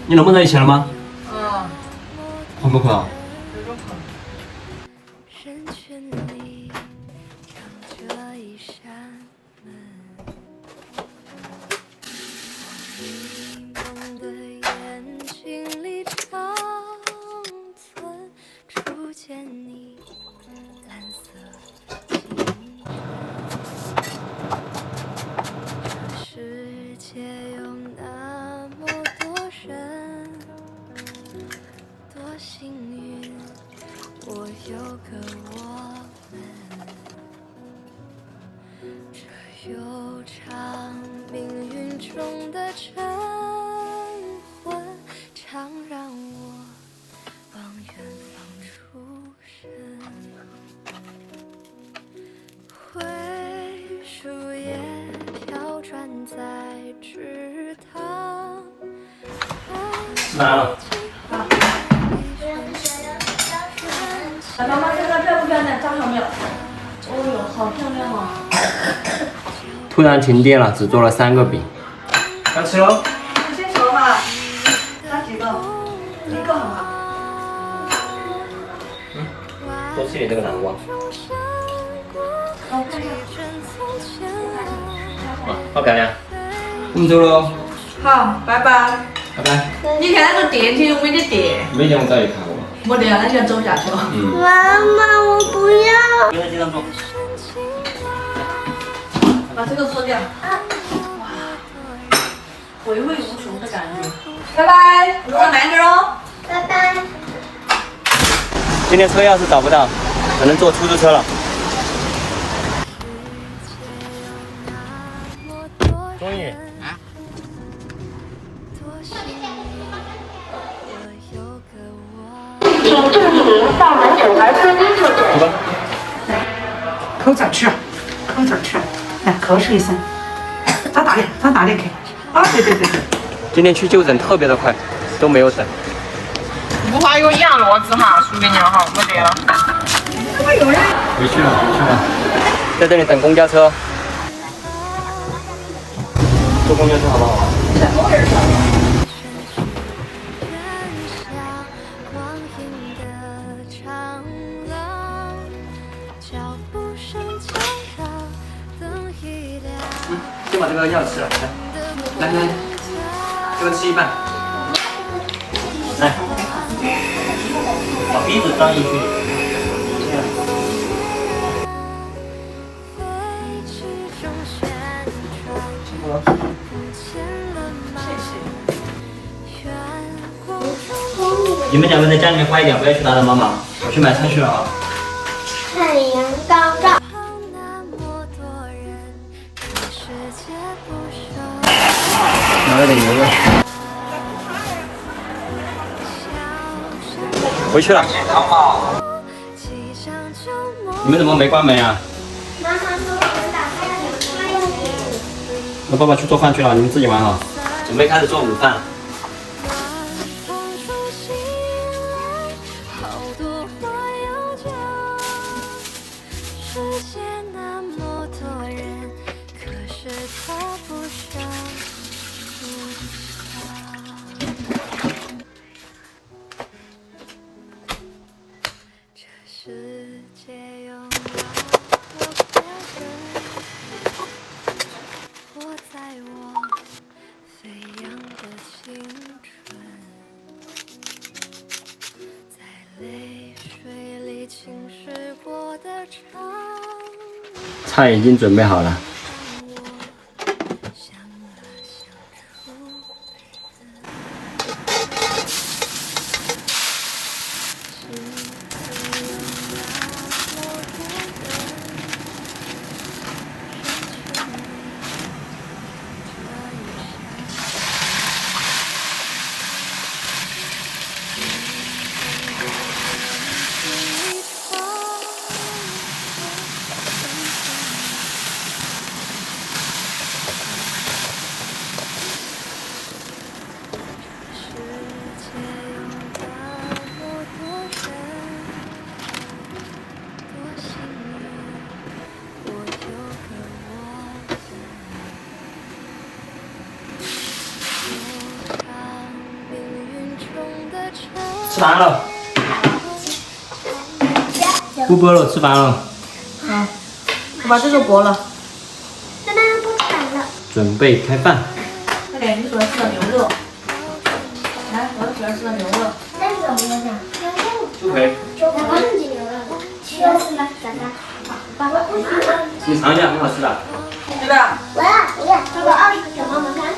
你弄不在一起了吗？嗯，困不困啊？有种困。人群里藏着一扇门，迷蒙的眼睛里长存初见你蓝色清这世界有那么多人，多幸运，我有个我们。这悠长命运中的晨昏，常让我往远方出神。灰树叶飘转在池塘，吃饭了。妈妈这个漂不漂亮？照上没有？哦哟，好漂亮哦！突然停电了，只做了3个饼。要吃喽？你先说嘛，拿几个？一个好吗？多吃点这个南瓜。我看一下。好漂亮。我们走喽。好，拜拜。拜拜。你看那个电梯有没得电？没电我早就看过了。没电了，那就要走下去了。妈妈，我不要。不要在地上坐。把这个锁掉。哇，回味无穷的感觉。拜拜，路上慢点哦。拜拜。今天车钥匙找不到，只能坐出租车了。终于。请注意您到门诊儿科医就诊。口罩吃，口罩吃，来咳嗽一声，长大点，长大点看。啊，对对对对。今天去就诊特别的快，都没有等。无法有羊骡子哈，输给你了哈，没得了。回去了，回去了，在这里等公交车。坐公交车好不好？先把这个药吃了，来，这个吃一半，来，把鼻子装进去，这样。你们2个在家里面乖一点，不要去打扰妈妈。我去买菜去了啊。太阳高照。拿了点油了。回去了。你们怎么没关门啊？妈妈说我们打开了开门。那爸爸去做饭去了，你们自己玩好。准备开始做午饭。世界有那么多人，活在我飞扬的青春，在泪水里侵蚀过的长。菜已经准备好了。饭了。不播了，吃饭了。好，我把这个剥了。妈妈不馋了。准备开饭。快点，你喜欢吃的牛肉。来，我喜欢吃的牛肉。但是我们讲，猪腿。我忘记牛肉了。需要吃吗？咋的？爸爸不需要。你尝一下，很好吃的。对吧？我要，爸爸20个小黄门干。